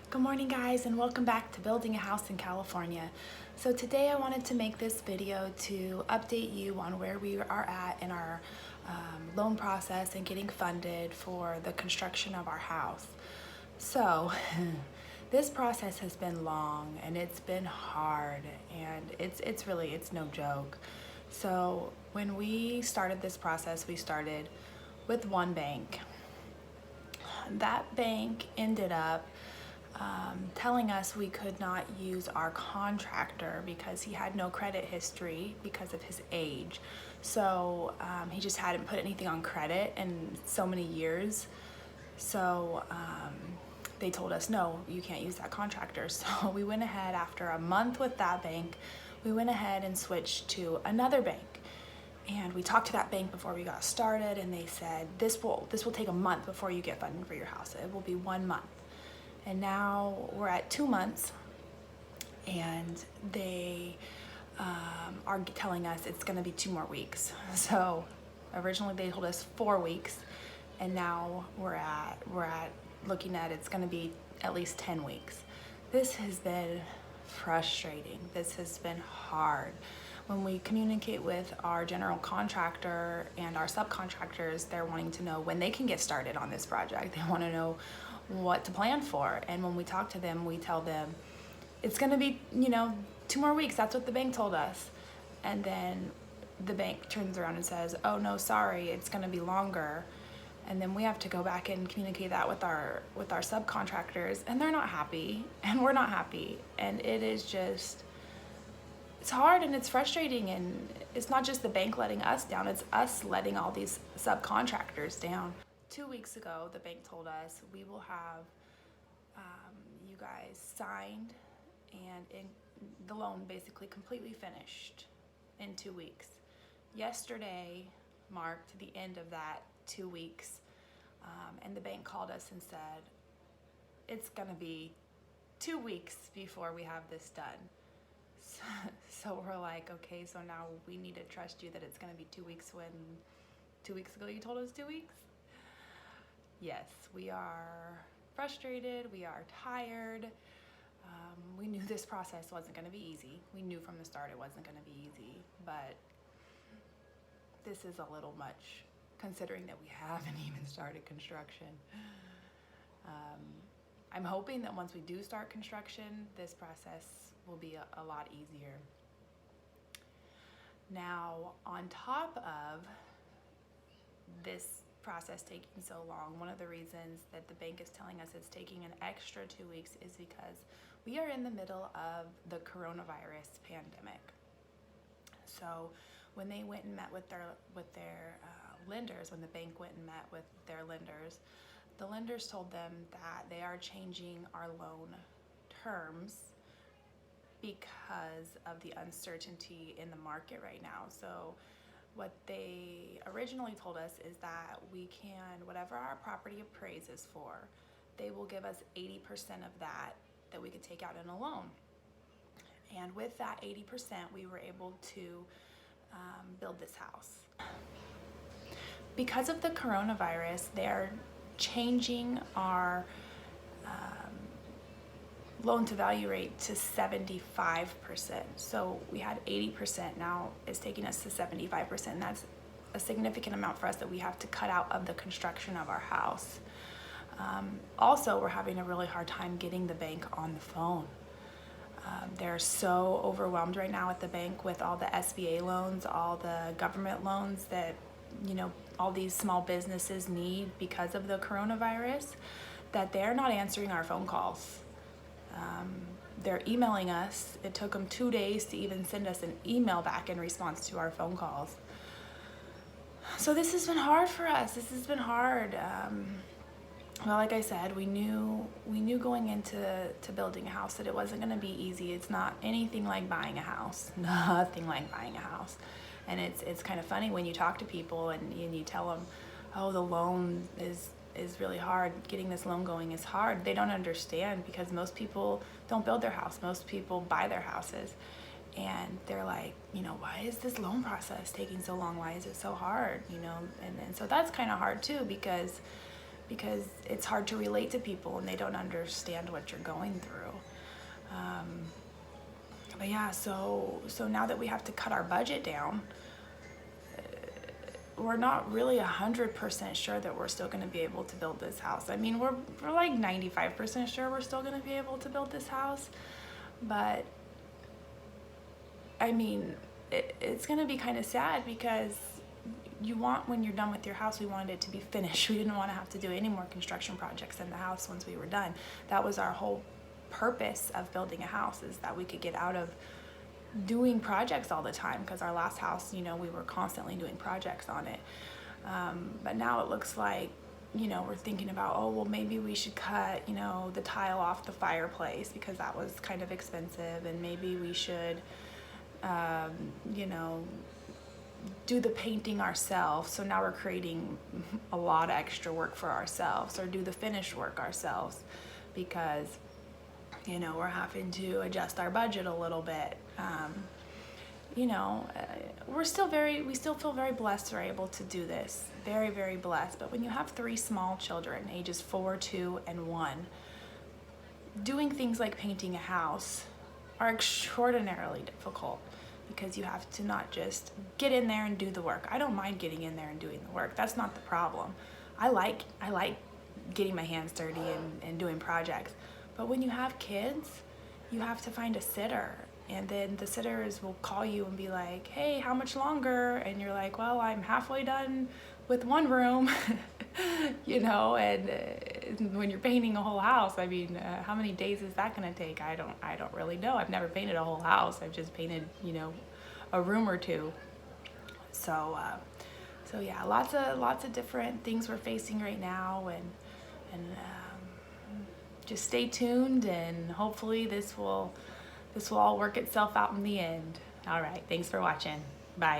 Good morning guys, and welcome back to Building a House in California. So today I wanted to make this video to update you on where we are at in our loan process and getting funded for the construction of our house. So this process has been long and it's been hard, and it's no joke. So when we started this process, we started with one bank. That bank ended up telling us we could not use our contractor because he had no credit history because of his age. So he just hadn't put anything on credit in so many years. So they told us, no, you can't use that contractor. So we went ahead, after a month with that bank, we went ahead and switched to another bank. And we talked to that bank before we got started, and they said, this will take a month before you get funding for your house. It will be 1 month. And now we're at 2 months, and they are telling us it's gonna be 2 more weeks. So originally they told us 4 weeks, and now we're at looking at it's gonna be at least 10 weeks. This has been frustrating. This has been hard. When we communicate with our general contractor and our subcontractors, they're wanting to know when they can get started on this project. They want to know what to plan for. And when we talk to them, we tell them it's going to be, 2 more weeks. That's what the bank told us. And then the bank turns around and says, oh no, sorry, it's going to be longer. And then we have to go back and communicate that with our subcontractors, and they're not happy, and we're not happy. And it is just, it's hard and it's frustrating, and it's not just the bank letting us down, it's us letting all these subcontractors down. 2 weeks ago, the bank told us we will have you guys signed and the loan basically completely finished in 2 weeks. Yesterday marked the end of that 2 weeks, and the bank called us and said it's gonna be 2 weeks before we have this done. So we're like, okay, so now we need to trust you that it's gonna be 2 weeks when 2 weeks ago you told us 2 weeks? Yes, we are frustrated, we are tired. We knew this process wasn't gonna be easy. We knew from the start it wasn't gonna be easy, but this is a little much considering that we haven't even started construction. I'm hoping that once we do start construction, this process will be a lot easier. Now, on top of this process taking so long, one of the reasons that the bank is telling us it's taking an extra 2 weeks is because we are in the middle of the coronavirus pandemic. So when they went and met with their lenders, when the bank went and met with their lenders, the lenders told them that they are changing our loan terms because of the uncertainty in the market right now. So what they originally told us is that we can, whatever our property appraises for, they will give us 80% of that we could take out in a loan. And with that 80%, we were able to build this house. Because of the coronavirus, they're changing our loan to value rate to 75%. So we had 80%, now it's taking us to 75%. And that's a significant amount for us that we have to cut out of the construction of our house. Also, we're having a really hard time getting the bank on the phone. They're so overwhelmed right now at the bank with all the SBA loans, all the government loans that all these small businesses need because of the coronavirus, that they're not answering our phone calls. They're emailing us. It took them 2 days to even send us an email back in response to our phone calls. So this has been hard for us. This has been hard. Well, like I said, we knew going into building a house that it wasn't going to be easy. It's not anything like buying a house. Nothing like buying a house. And it's kind of funny when you talk to people and you tell them, oh, the loan is really hard. Getting this loan going is hard. They don't understand because most people don't build their house. Most people buy their houses. And they're like, why is this loan process taking so long? Why is it so hard? And so that's kind of hard too, because because it's hard to relate to people and they don't understand what you're going through. But yeah, so now that we have to cut our budget down, we're not really 100% sure that we're still going to be able to build this house. I mean, we're like 95% sure we're still going to be able to build this house, but I mean, it's going to be kind of sad because when you're done with your house, we wanted it to be finished. We didn't want to have to do any more construction projects in the house once we were done. That was our whole purpose of building a house, is that we could get out of doing projects all the time, because our last house, we were constantly doing projects on it. But now it looks like, we're thinking about, oh, well, maybe we should cut, the tile off the fireplace because that was kind of expensive, and maybe we should, do the painting ourselves. So now we're creating a lot of extra work for ourselves, or do the finish work ourselves, because we're having to adjust our budget a little bit. We still feel very blessed we're able to do this. Very, very blessed. But when you have 3 small children, ages 4, 2, and 1, doing things like painting a house are extraordinarily difficult, because you have to not just get in there and do the work. I don't mind getting in there and doing the work. That's not the problem. I like getting my hands dirty and doing projects. But when you have kids, you have to find a sitter, and then the sitters will call you and be like, hey, how much longer? And you're like, well, I'm halfway done with one room. And when you're painting a whole house, I mean, how many days is that gonna take? I don't really know. I've never painted a whole house. I've just painted, a room or two. So yeah, lots of different things we're facing right now, and just stay tuned, and hopefully this will all work itself out in the end. All right, thanks for watching. Bye.